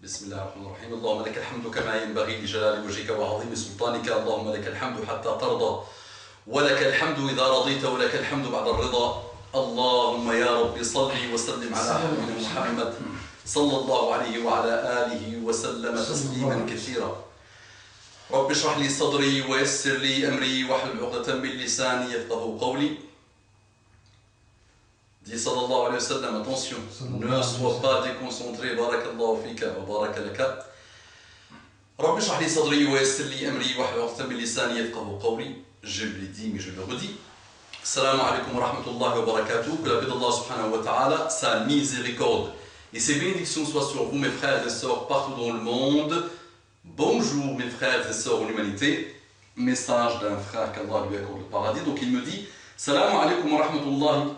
بسم الله الرحمن الرحيم. اللهم لك الحمد كما ينبغي لجلال وجهك وعظيم سلطانك. اللهم لك الحمد حتى ترضى ولك الحمد إذا رضيت ولك الحمد بعد الرضا. اللهم يا رب صل وسلم على حبيبنا محمد صلى الله عليه وعلى آله وسلم تسليما كثيرا. رب اشرح لي صدري ويسر لي أمري واحلل عقدة من لساني يفقهوا قولي. Dit sallallahu alayhi wa sallam, attention, ne sois pas déconcentré, barakallahu fika wa baraka laka. Rabbi shrah li sadri wa yassir li amri wahlul 'uqdatan min lisani yafqahu qawli. Je l'ai dit mais je le redis. Assalamu alaikum wa rahmatullahi wa barakatuh. Que la paix d'Allah subhanahu wa ta'ala, sa miséricorde et ses bénédictions soient sur vous mes frères et sœurs partout dans le monde. Bonjour mes frères et sœurs en humanité. Message d'un frère qu'Allah lui accorde le paradis. Donc il me dit, Assalamu alaikum wa rahmatullahi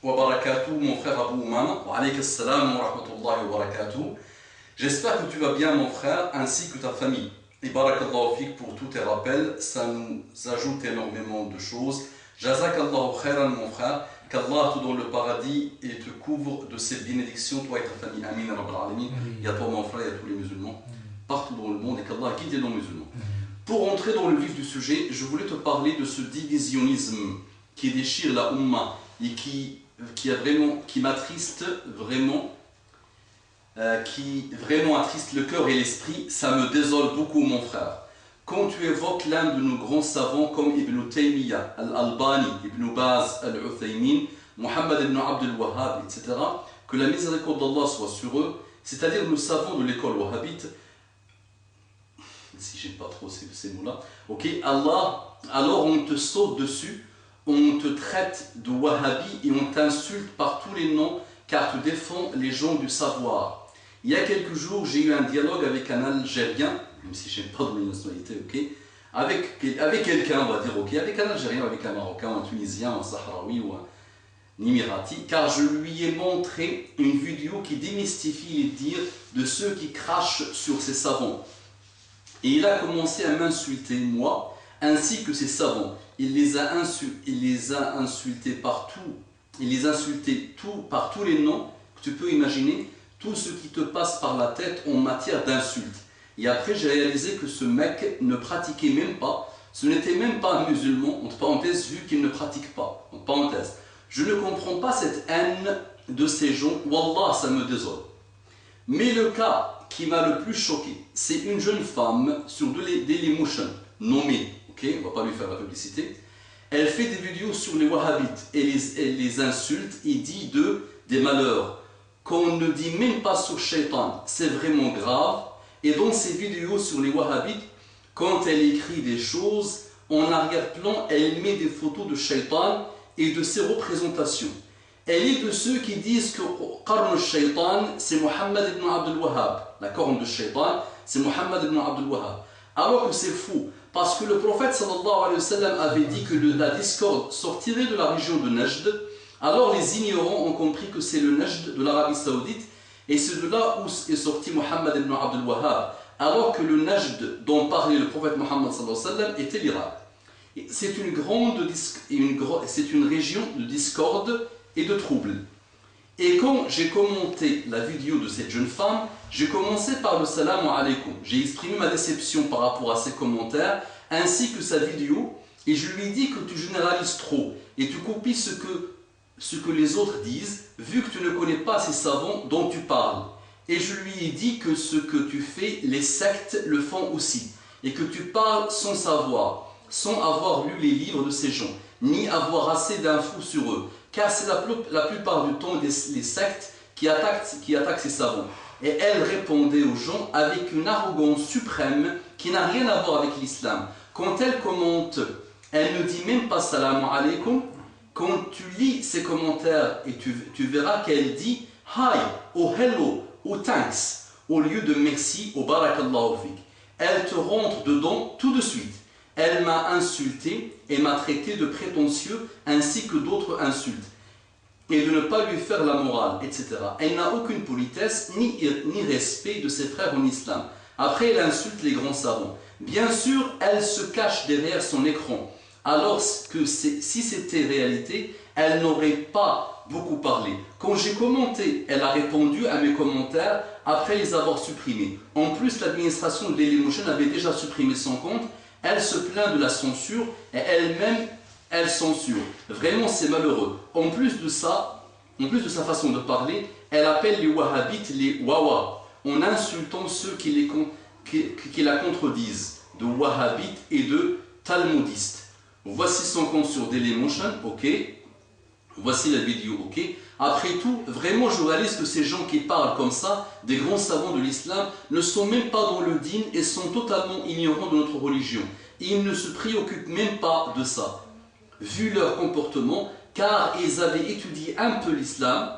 wa barakatuh, mon frère Abu Umama, wa alayka assalam wa rahmatullahi wa barakatuh. J'espère que tu vas bien mon frère, ainsi que ta famille. Et barakallahu fik pour tous tes rappels, ça nous ajoute énormément de choses. Jazakallahu khairan mon frère, qu'Allah te donne le paradis et te couvre de ses bénédictions, toi et ta famille. Amin Rabbal Alamin. Il y a toi mon frère, il y a tous les musulmans, partout dans le monde, et qu'Allah guide les non-musulmans. Pour entrer dans le vif du sujet, je voulais te parler de ce divisionnisme qui déchire la Ummah et qui m'attriste vraiment, qui vraiment attriste le cœur et l'esprit. Ça me désole beaucoup mon frère. Quand tu évoques l'un de nos grands savants comme Ibn Taymiyyah, Al-Albani, Ibn Baz, Al-Uthaymin, Muhammad ibn Abdul Wahhab, etc., que la miséricorde d'Allah soit sur eux, c'est-à-dire nous savons de l'école wahhabite, si j'aime pas trop ces mots-là, ok, Allah, alors on te saute dessus, on te traite de wahhabi et on t'insulte par tous les noms car tu défends les gens du savoir. Il y a quelques jours, j'ai eu un dialogue avec un Algérien, même si je n'aime pas de nationalité, ok, avec quelqu'un, on va dire, ok, avec un Algérien, avec un Marocain, un Tunisien, un Sahraoui ou un Émirati, car je lui ai montré une vidéo qui démystifie les dires de ceux qui crachent sur ces savants. Et il a commencé à m'insulter, moi, ainsi que ses savants. Il les a insultés partout. Il les a insultés par tous les noms que tu peux imaginer, tout ce qui te passe par la tête en matière d'insultes. Et après, j'ai réalisé que ce mec ne pratiquait même pas, ce n'était même pas un musulman, entre parenthèses, vu qu'il ne pratique pas, entre parenthèses. Je ne comprends pas cette haine de ces gens, wallah, ça me désole. Mais le cas qui m'a le plus choqué, c'est une jeune femme sur Dailymotion, nommée, ok, on ne va pas lui faire la publicité. Elle fait des vidéos sur les wahhabites et les insulte et dit d'eux des malheurs qu'on ne dit même pas sur Shaitan. C'est vraiment grave. Et dans ses vidéos sur les wahhabites, quand elle écrit des choses, en arrière-plan, elle met des photos de Shaitan et de ses représentations. Elle est de ceux qui disent que Qarn Shaitan, c'est Muhammad ibn Abdul Wahhab. La corne de Shaitan, c'est Muhammad ibn Abdul Wahhab. Alors que c'est faux. Parce que le prophète sallallahu alayhi wa sallam avait dit que la discorde sortirait de la région de Najd. Alors les ignorants ont compris que c'est le Najd de l'Arabie Saoudite et c'est de là où est sorti Muhammad ibn Abdul Wahhab. Alors que le Najd dont parlait le prophète Muhammad sallallahu alayhi wa sallam était l'Irak. C'est une région de discorde et de trouble. Et quand j'ai commenté la vidéo de cette jeune femme, j'ai commencé par le salam alaykoum. J'ai exprimé ma déception par rapport à ses commentaires, ainsi que sa vidéo, et je lui ai dit que tu généralises trop, et tu copies ce que les autres disent, vu que tu ne connais pas ces savants dont tu parles. Et je lui ai dit que ce que tu fais, les sectes le font aussi, et que tu parles sans savoir, sans avoir lu les livres de ces gens, ni avoir assez d'infos sur eux. Car c'est la plupart du temps les sectes qui attaquent ces savants. Et elle répondait aux gens avec une arrogance suprême qui n'a rien à voir avec l'islam. Quand elle commente, elle ne dit même pas salam alaykoum. Quand tu lis ses commentaires, et tu verras qu'elle dit hi, ou hello, ou thanks, au lieu de merci, ou barakallahu fik. Elle te rentre dedans tout de suite. Elle m'a insulté et m'a traité de prétentieux ainsi que d'autres insultes et de ne pas lui faire la morale, etc. Elle n'a aucune politesse ni respect de ses frères en islam. Après, elle insulte les grands savants. Bien sûr, elle se cache derrière son écran. Alors que si c'était réalité, elle n'aurait pas beaucoup parlé. Quand j'ai commenté, elle a répondu à mes commentaires après les avoir supprimés. En plus, l'administration de Dailymotion avait déjà supprimé son compte. Elle se plaint de la censure et elle-même, elle censure. Vraiment, c'est malheureux. En plus de sa façon de parler, elle appelle les wahhabites les wawa, en insultant ceux qui la contredisent, de wahhabites et de talmudistes. Voici son compte sur Dailymotion, ok. Voici la vidéo, ok. Après tout, vraiment je réalise que ces gens qui parlent comme ça, des grands savants de l'islam, ne sont même pas dans le dîn et sont totalement ignorants de notre religion. Ils ne se préoccupent même pas de ça, vu leur comportement, car ils avaient étudié un peu l'islam,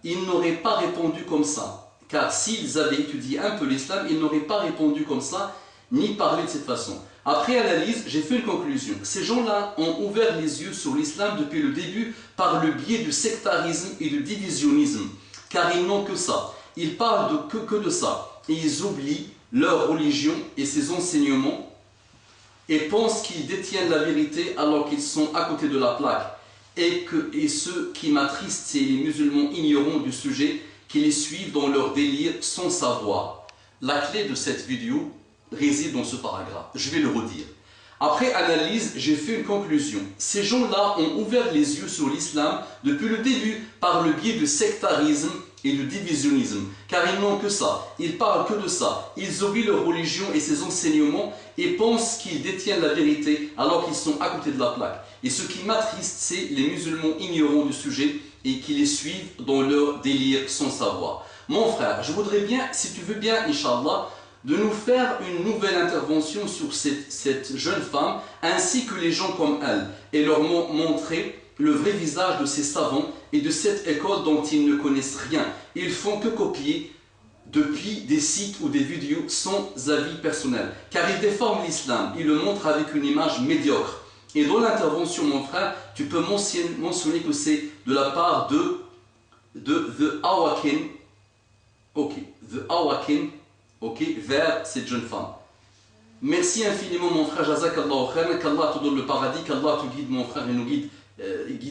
ils n'auraient pas répondu comme ça. Car s'ils avaient étudié un peu l'islam, ils n'auraient pas répondu comme ça, ni parlé de cette façon. Après analyse, j'ai fait une conclusion. Ces gens-là ont ouvert les yeux sur l'islam depuis le début par le biais du sectarisme et du divisionnisme. Car ils n'ont que ça. Ils parlent que de ça. Et ils oublient leur religion et ses enseignements et pensent qu'ils détiennent la vérité alors qu'ils sont à côté de la plaque. Et ce qui m'attriste, c'est les musulmans ignorants du sujet qui les suivent dans leur délire sans savoir. La clé de cette vidéo réside dans ce paragraphe. Je vais le redire. Après analyse, j'ai fait une conclusion. Ces gens-là ont ouvert les yeux sur l'islam depuis le début par le biais du sectarisme et du divisionnisme. Car ils n'ont que ça. Ils parlent que de ça. Ils oublient leur religion et ses enseignements et pensent qu'ils détiennent la vérité alors qu'ils sont à côté de la plaque. Et ce qui m'attriste, c'est les musulmans ignorants du sujet et qui les suivent dans leur délire sans savoir. Mon frère, je voudrais bien, si tu veux bien, Inch'Allah, de nous faire une nouvelle intervention sur cette jeune femme, ainsi que les gens comme elle, et leur montrer le vrai visage de ces savants et de cette école dont ils ne connaissent rien. Ils font que copier depuis des sites ou des vidéos sans avis personnel, car ils déforment l'islam, ils le montrent avec une image médiocre. Et dans l'intervention, mon frère, tu peux mentionner que c'est de la part de The Awaken, ok, The Awaken, ok, vers cette jeune femme. Merci infiniment mon frère, Jazakallah khairan, qu'Allah te donne le paradis, qu'Allah te guide mon frère et nous guide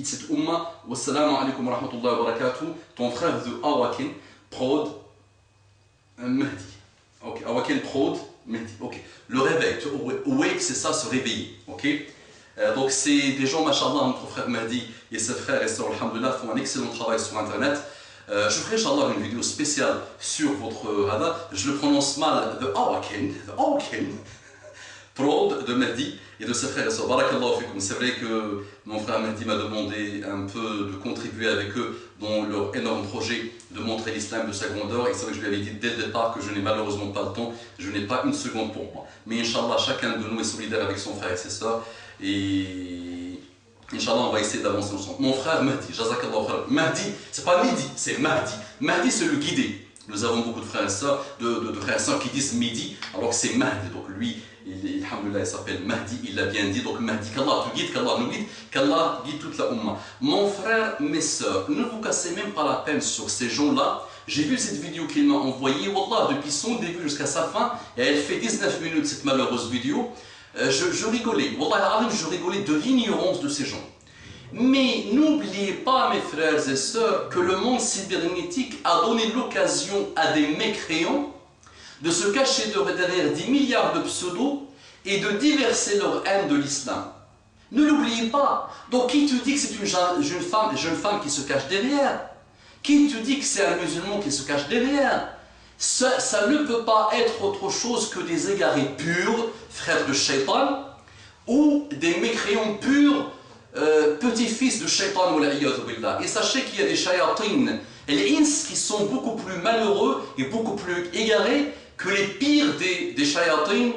cette umma. Wassalamu alaikum wa rahmatullahi wa barakatuh. Ton frère The Awaken, Prod, Mahdi. Ok, Awaken, Prod, Mahdi. Ok, le réveil, awake c'est ça, se réveiller. Ok. Donc c'est des gens, machallah, notre frère Mahdi et ses frères et sœurs, alhamdulillah, font un excellent travail sur internet. Je ferai Inch'Allah une vidéo spéciale sur votre hada. Je le prononce mal, The Awaken, Prod de Mahdi et de ses frères et sœurs. Barakallahu fikum. C'est vrai que mon frère Mahdi m'a demandé un peu de contribuer avec eux dans leur énorme projet de montrer l'islam de sa grandeur. Et c'est vrai que je lui avais dit dès le départ que je n'ai malheureusement pas le temps, je n'ai pas une seconde pour moi. Mais Inch'Allah, chacun de nous est solidaire avec son frère et ses sœurs. Et Inch'Allah, on va essayer d'avancer ensemble. Mon frère Mahdi, Jazakallah khairan. Mahdi, c'est pas Midi, c'est Mahdi. Mahdi, c'est le guidé. Nous avons beaucoup de frères et sœurs, de frères et sœurs qui disent Midi, alors que c'est Mahdi. Donc lui, alhamdulillah, il s'appelle Mahdi, il l'a bien dit. Donc Mahdi, qu'Allah te guide, qu'Allah nous guide, qu'Allah guide toute la umma. Mon frère, mes sœurs, ne vous cassez même pas la peine sur ces gens-là. J'ai vu cette vidéo qu'il m'a envoyée, Wallah, depuis son début jusqu'à sa fin, et elle fait 19 minutes, cette malheureuse vidéo. Je rigolais, Wallah, je rigolais de l'ignorance de ces gens. Mais n'oubliez pas, mes frères et sœurs, que le monde cybernétique a donné l'occasion à des mécréants de se cacher derrière 10 milliards de pseudos et de diverser leur haine de l'islam. Ne l'oubliez pas. Donc qui te dit que c'est une jeune femme qui se cache derrière? Qui te dit que c'est un musulman qui se cache derrière? Ça ne peut pas être autre chose que des égarés purs, frères de Shaitan, ou des mécréants purs, petits-fils de Shaitan. Et sachez qu'il y a des shayatines et les ins qui sont beaucoup plus malheureux et beaucoup plus égarés que les pires des shayatines,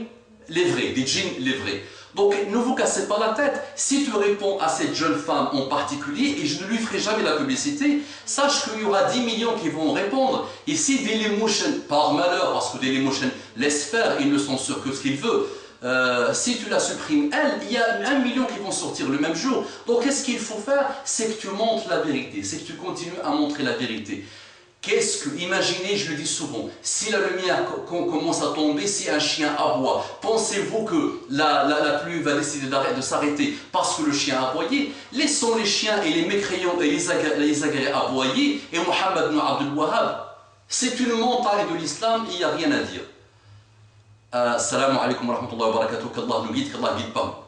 les vrais, des djinns, les vrais. Donc ne vous cassez pas la tête. Si tu réponds à cette jeune femme en particulier, et je ne lui ferai jamais la publicité, sache qu'il y aura 10 millions qui vont répondre. Et si Dailymotion, par malheur, parce que Dailymotion laisse faire, il ne censure que ce qu'il veut, si tu la supprimes, elle, il y a 1 million qui vont sortir le même jour. Donc qu'est-ce qu'il faut faire? C'est que tu montres la vérité, c'est que tu continues à montrer la vérité. Imaginez, je le dis souvent, si la lumière commence à tomber, si un chien aboie, pensez-vous que la pluie va décider de s'arrêter parce que le chien a aboyé? Laissons les chiens et les mécréants et les agrès aboyer, et Mohammed ibn Abdul Wahhab, C'est une montagne de l'islam et il n'y a rien à dire. Assalamu alaikum wa rahmatullahi wa barakatuh, qu'Allah nous guide pas.